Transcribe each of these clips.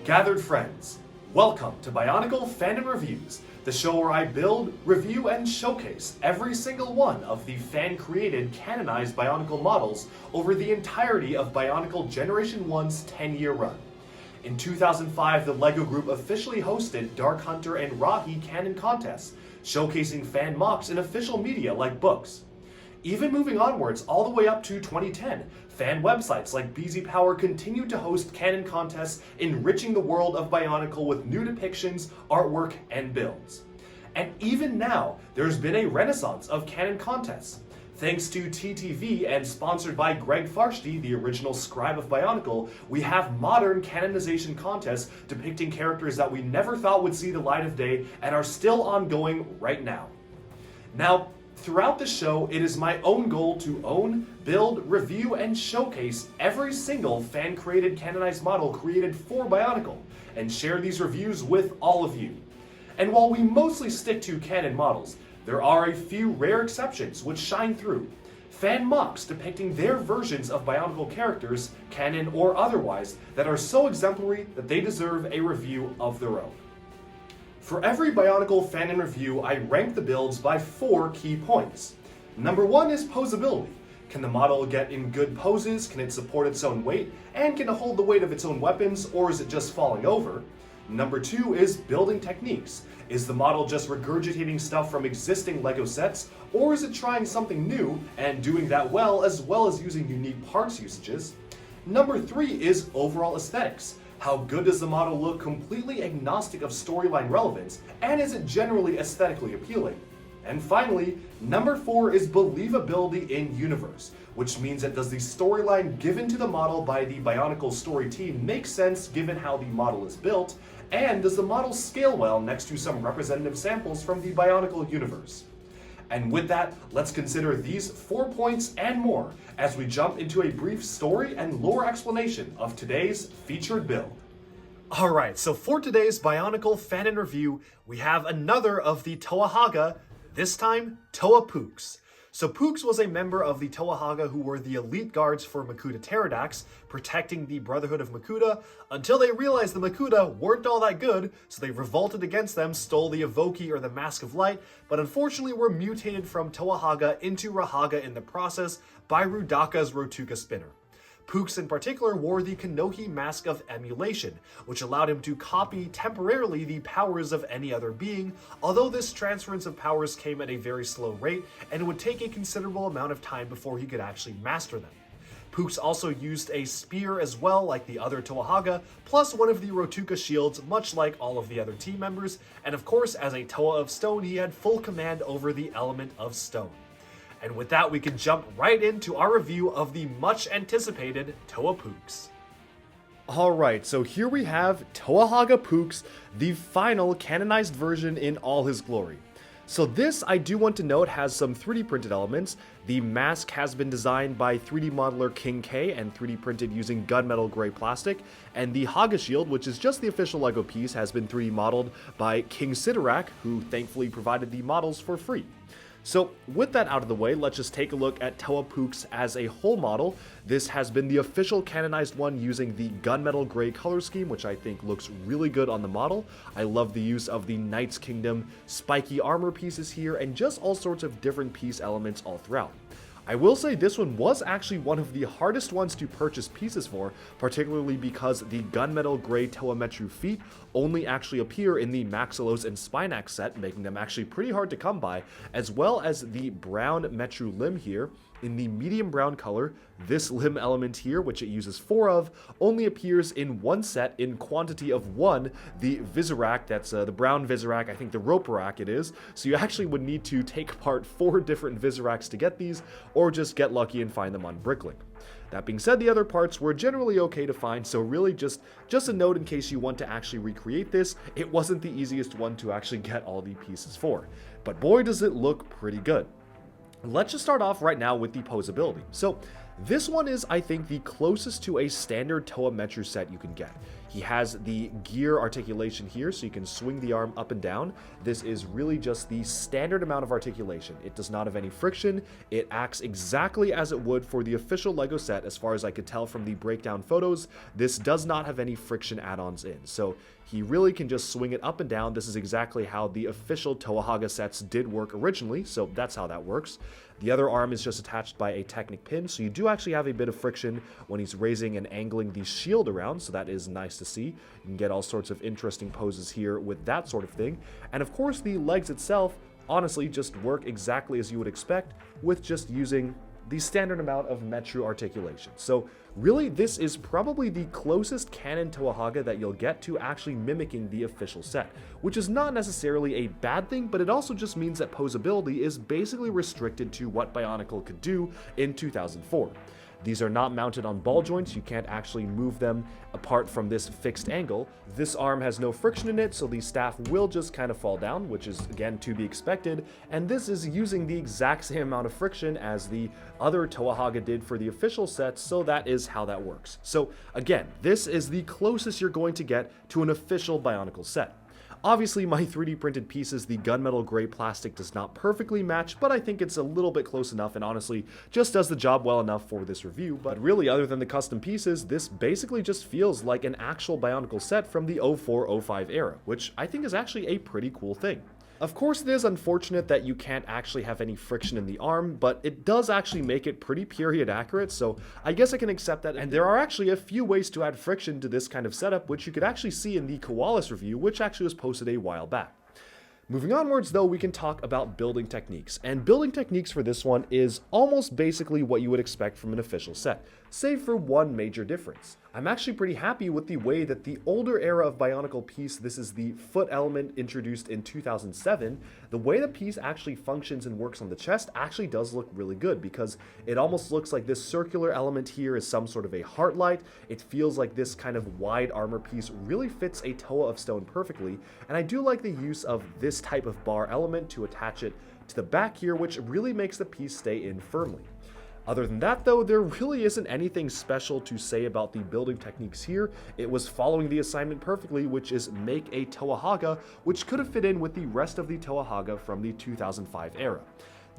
Gathered friends, welcome to Bionicle Fanon Reviews, the show where I build, review, and showcase every single one of the fan-created, canonized Bionicle models over the entirety of Bionicle Generation 1's 10-year run. In 2005, the LEGO Group officially hosted Dark Hunter and Rahi canon contests, showcasing fan mocks in official media like books. Even moving onwards all the way up to 2010, fan websites like BZ Power continued to host canon contests, enriching the world of Bionicle with new depictions, artwork, and builds. And even now, there's been a renaissance of canon contests. Thanks to TTV and sponsored by Greg Farshdi, the original scribe of Bionicle, we have modern canonization contests depicting characters that we never thought would see the light of day and are still ongoing right now. Now, throughout the show, it is my own goal to own, build, review, and showcase every single fan-created canonized model created for Bionicle, and share these reviews with all of you. And while we mostly stick to canon models, there are a few rare exceptions which shine through. Fan mocks depicting their versions of Bionicle characters, canon or otherwise, that are so exemplary that they deserve a review of their own. For every Bionicle Fanon review, I rank the builds by 4 key points. Number 1 is posability. Can the model get in good poses? Can it support its own weight? And can it hold the weight of its own weapons, or is it just falling over? Number 2 is building techniques. Is the model just regurgitating stuff from existing LEGO sets, or is it trying something new and doing that well as using unique parts usages? Number 3 is overall aesthetics. How good does the model look completely agnostic of storyline relevance, and is it generally aesthetically appealing? And finally, number 4 is believability in universe, which means that does the storyline given to the model by the Bionicle story team make sense given how the model is built, and does the model scale well next to some representative samples from the Bionicle universe? And with that, let's consider these 4 points and more as we jump into a brief story and lore explanation of today's featured build. Alright, so for today's Bionicle Fanon review, we have another of the Toa Hagah, this time Toa Pouks. So Pouks was a member of the Toa Hagah who were the elite guards for Makuta Pterodax, protecting the Brotherhood of Makuta, until they realized the Makuta weren't all that good, so they revolted against them, stole the Evoki or the Mask of Light, but unfortunately were mutated from Toa Hagah into Rahaga in the process by Rudaka's Rotuka Spinner. Pouks in particular wore the Kanohi Mask of Emulation, which allowed him to copy temporarily the powers of any other being, although this transference of powers came at a very slow rate and it would take a considerable amount of time before he could actually master them. Pouks also used a spear as well, like the other Toa Hagah, plus one of the Rotuka shields, much like all of the other team members, and of course, as a Toa of Stone, he had full command over the element of stone. And with that, we can jump right into our review of the much anticipated Toa Pouks. Alright, so here we have Toa Hagah Pouks, the final canonized version in all his glory. So this, I do want to note, has some 3D printed elements. The mask has been designed by 3D modeler King K and 3D printed using gunmetal gray plastic, and the Hagah shield, which is just the official LEGO piece, has been 3D modeled by King Sidorak, who thankfully provided the models for free. So with that out of the way, let's just take a look at Toa Pouks as a whole model. This has been the official canonized one using the gunmetal gray color scheme, which I think looks really good on the model. I love the use of the Knight's Kingdom spiky armor pieces here and just all sorts of different piece elements all throughout. I will say this one was actually one of the hardest ones to purchase pieces for, particularly because the gunmetal gray Toa Metru feet only actually appear in the Maxilos and Spinax set, making them actually pretty hard to come by, as well as the brown Metru limb here in the medium brown color. This limb element here, which it uses 4 of, only appears in one set in quantity of 1, the Visorak, that's the brown Visorak, I think the Roporak it is, so you actually would need to take apart 4 different Visoraks to get these, or just get lucky and find them on Bricklink. That being said, the other parts were generally okay to find, so really just a note in case you want to actually recreate this, it wasn't the easiest one to actually get all the pieces for. But boy does it look pretty good. Let's just start off right now with the posability. So This one is, I think, the closest to a standard Toa Metru set you can get. He has the gear articulation here, so you can swing the arm up and down. This is really just the standard amount of articulation. It does not have any friction. It acts exactly as it would for the official LEGO set, as far as I could tell from the breakdown photos. This does not have any friction add-ons in, so he really can just swing it up and down. This is exactly how the official Toa Hagah sets did work originally, so that's how that works. The other arm is just attached by a Technic pin, so you do actually have a bit of friction when he's raising and angling the shield around, so that is nice to see. You can get all sorts of interesting poses here with that sort of thing. And of course, the legs itself honestly just work exactly as you would expect, with just using the standard amount of Metru articulation. So really, this is probably the closest canon Toa Hagah that you'll get to actually mimicking the official set, which is not necessarily a bad thing, but it also just means that posability is basically restricted to what Bionicle could do in 2004. These are not mounted on ball joints, you can't actually move them apart from this fixed angle. This arm has no friction in it, so the staff will just kind of fall down, which is again to be expected, and this is using the exact same amount of friction as the other Toa Hagah did for the official set, so that is how that works. So again, this is the closest you're going to get to an official Bionicle set. Obviously, my 3D printed pieces, the gunmetal gray plastic does not perfectly match, but I think it's a little bit close enough and honestly just does the job well enough for this review. But really, other than the custom pieces, this basically just feels like an actual Bionicle set from the 04-05 era, which I think is actually a pretty cool thing. Of course, it is unfortunate that you can't actually have any friction in the arm, but it does actually make it pretty period accurate, so I guess I can accept that. And there are actually a few ways to add friction to this kind of setup, which you could actually see in the Koalas review, which actually was posted a while back. Moving onwards, though, we can talk about building techniques. And building techniques for this one is almost basically what you would expect from an official set, save for one major difference. I'm actually pretty happy with the way that the older era of Bionicle piece, this is the foot element introduced in 2007, the way the piece actually functions and works on the chest actually does look really good, because it almost looks like this circular element here is some sort of a heart light. It feels like this kind of wide armor piece really fits a Toa of Stone perfectly, and I do like the use of this type of bar element to attach it to the back here, which really makes the piece stay in firmly. Other than that, though, there really isn't anything special to say about the building techniques here. It was following the assignment perfectly, which is make a Toa Hagah, which could have fit in with the rest of the Toa Hagah from the 2005 era.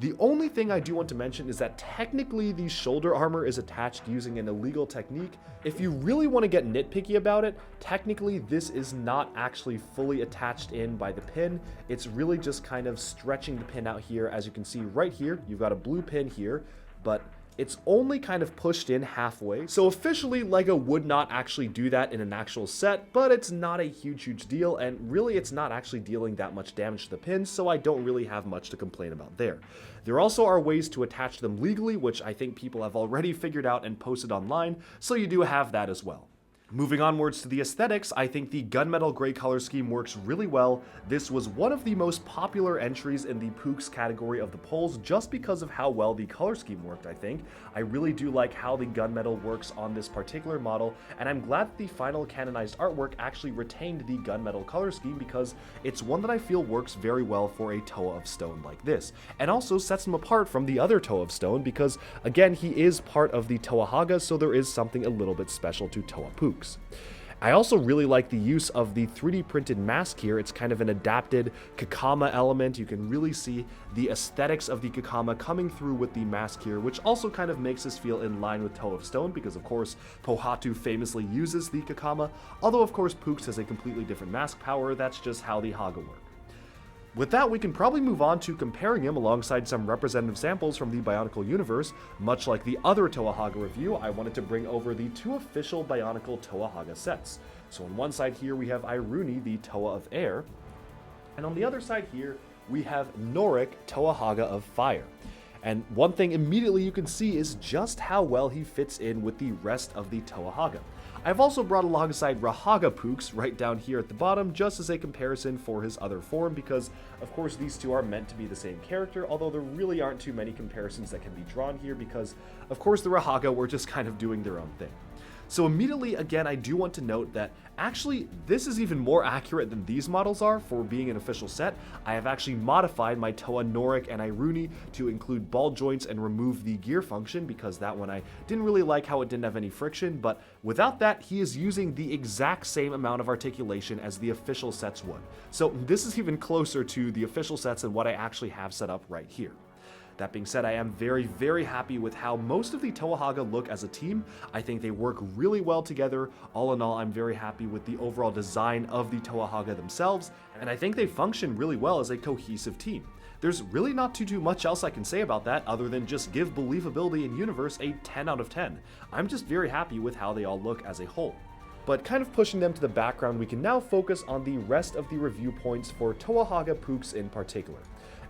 The only thing I do want to mention is that technically the shoulder armor is attached using an illegal technique. If you really want to get nitpicky about it, technically this is not actually fully attached in by the pin. It's really just kind of stretching the pin out here. As you can see right here, you've got a blue pin here, but it's only kind of pushed in halfway. So officially, LEGO would not actually do that in an actual set, but it's not a huge deal, and really it's not actually dealing that much damage to the pins, so I don't really have much to complain about there. There also are ways to attach them legally, which I think people have already figured out and posted online, so you do have that as well. Moving onwards to the aesthetics, I think the gunmetal gray color scheme works really well. This was one of the most popular entries in the Pouks category of the polls just because of how well the color scheme worked, I think. I really do like how the gunmetal works on this particular model, and I'm glad that the final canonized artwork actually retained the gunmetal color scheme because it's one that I feel works very well for a Toa of Stone like this, and also sets him apart from the other Toa of Stone because, again, he is part of the Toa Hagah, so there is something a little bit special to Toa Pouks. I also really like the use of the 3D printed mask here. It's kind of an adapted Kakama element. You can really see the aesthetics of the Kakama coming through with the mask here, which also kind of makes this feel in line with Toa of Stone because, of course, Pohatu famously uses the Kakama, although, of course, Pouks has a completely different mask power. That's just how the Hagah work. With that, we can probably move on to comparing him alongside some representative samples from the Bionicle universe. Much like the other Toa Hagah review, I wanted to bring over the two official Bionicle Toa Hagah sets. So on one side here we have Iruni, the Toa of Air, and on the other side here we have Norik, Toa Hagah of Fire. And one thing immediately you can see is just how well he fits in with the rest of the Toa Hagah. I've also brought alongside Hagah Pouks right down here at the bottom just as a comparison for his other form because, of course, these two are meant to be the same character, although there really aren't too many comparisons that can be drawn here because, of course, the Hagah were just kind of doing their own thing. So immediately, again, I do want to note that actually this is even more accurate than these models are for being an official set. I have actually modified my Toa Norik and Iruni to include ball joints and remove the gear function, because that one I didn't really like how it didn't have any friction, but without that, he is using the exact same amount of articulation as the official sets would. So this is even closer to the official sets than what I actually have set up right here. That being said, I am very happy with how most of the Toa Hagah look as a team. I think they work really well together. All in all, I'm very happy with the overall design of the Toa Hagah themselves, and I think they function really well as a cohesive team. There's really not too much else I can say about that other than just give believability in universe a 10 out of 10. I'm just very happy with how they all look as a whole. But kind of pushing them to the background, we can now focus on the rest of the review points for Toa Hagah Pouks in particular.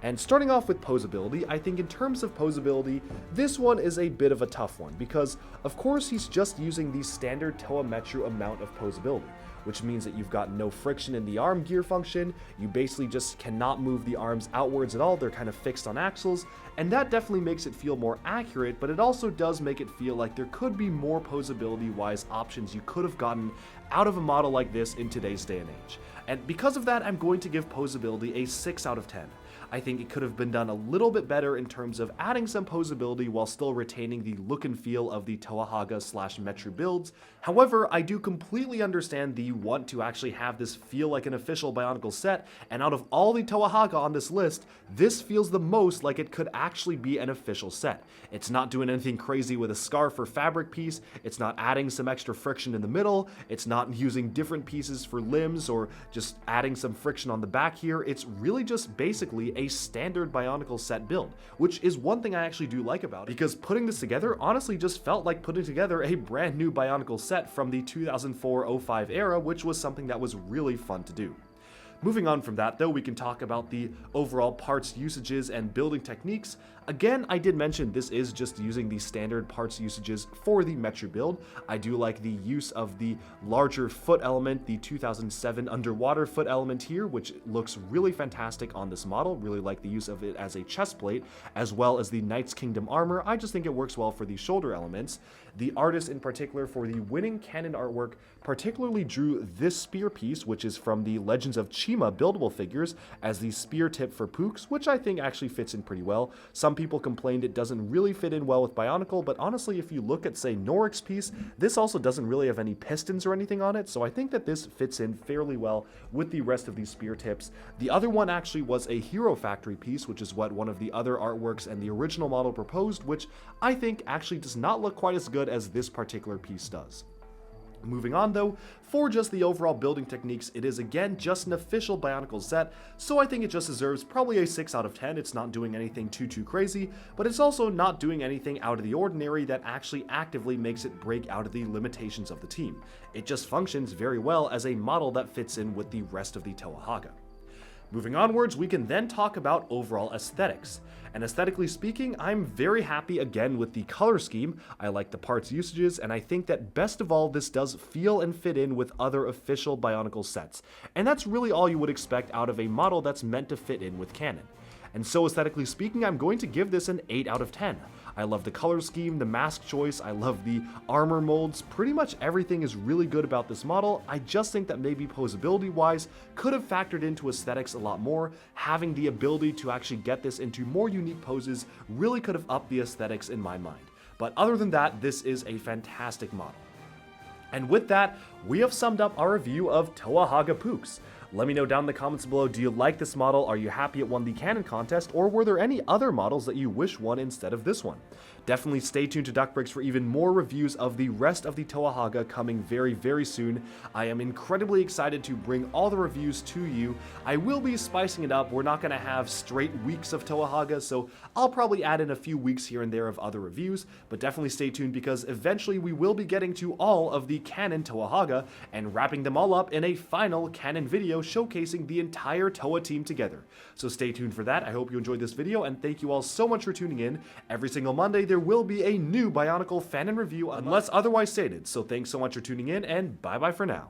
And starting off with posability, I think in terms of posability, this one is a bit of a tough one, because of course he's just using the standard Toa Metru amount of posability, which means that you've got no friction in the arm gear function, you basically just cannot move the arms outwards at all, they're kind of fixed on axles, and that definitely makes it feel more accurate, but it also does make it feel like there could be more posability-wise options you could have gotten out of a model like this in today's day and age. And because of that, I'm going to give posability a 6 out of 10. I think it could have been done a little bit better in terms of adding some posability while still retaining the look and feel of the Toa Hagah / Metru builds. However, I do completely understand the want to actually have this feel like an official Bionicle set, and out of all the Toa Hagah on this list, this feels the most like it could actually be an official set. It's not doing anything crazy with a scarf or fabric piece, it's not adding some extra friction in the middle, it's not using different pieces for limbs or just adding some friction on the back here. It's really just basically a standard Bionicle set build, which is one thing I actually do like about it, because putting this together honestly just felt like putting together a brand new Bionicle set from the 2004-05 era, which was something that was really fun to do. Moving on from that though, we can talk about the overall parts usages and building techniques. Again, I did mention this is just using the standard parts usages for the Metru build. I do like the use of the larger foot element, the 2007 underwater foot element here, which looks really fantastic on this model. Really like the use of it as a chest plate, as well as the Knight's Kingdom armor. I just think it works well for the shoulder elements. The artist in particular for the winning canon artwork particularly drew this spear piece, which is from the Legends of Chima buildable figures, as the spear tip for Pouks, which I think actually fits in pretty well. Some people complained it doesn't really fit in well with Bionicle, but honestly, if you look at, say, Norik's piece, this also doesn't really have any pistons or anything on it, so I think that this fits in fairly well with the rest of these spear tips. The other one actually was a Hero Factory piece, which is what one of the other artworks and the original model proposed, which I think actually does not look quite as good as this particular piece does. Moving on though, for just the overall building techniques, it is again just an official Bionicle set, so I think it just deserves probably a 6 out of 10. It's not doing anything too crazy, but it's also not doing anything out of the ordinary that actually actively makes it break out of the limitations of the team. It just functions very well as a model that fits in with the rest of the Toa Hagah. Moving onwards, we can then talk about overall aesthetics. And aesthetically speaking, I'm very happy again with the color scheme. I like the parts usages, and I think that best of all, this does feel and fit in with other official Bionicle sets. And that's really all you would expect out of a model that's meant to fit in with canon. And so aesthetically speaking, I'm going to give this an 8 out of 10. I love the color scheme, the mask choice, I love the armor molds, pretty much everything is really good about this model. I just think that maybe posability wise could have factored into aesthetics a lot more. Having the ability to actually get this into more unique poses really could have upped the aesthetics in my mind. But other than that, this is a fantastic model. And with that, we have summed up our review of Toa Hagah Pouks. Let me know down in the comments below, do you like this model? Are you happy it won the canon contest? Or were there any other models that you wish won instead of this one? Definitely stay tuned to Duckbricks for even more reviews of the rest of the Toa Hagah coming very soon. I am incredibly excited to bring all the reviews to you. I will be spicing it up. We're not going to have straight weeks of Toa Hagah, so I'll probably add in a few weeks here and there of other reviews, but definitely stay tuned because eventually we will be getting to all of the canon Toa Hagah and wrapping them all up in a final canon video showcasing the entire Toa team together. So stay tuned for that. I hope you enjoyed this video, and thank you all so much for tuning in. Every single Monday there will be a new Bionicle Fanon review unless otherwise stated. So thanks so much for tuning in, and bye bye for now.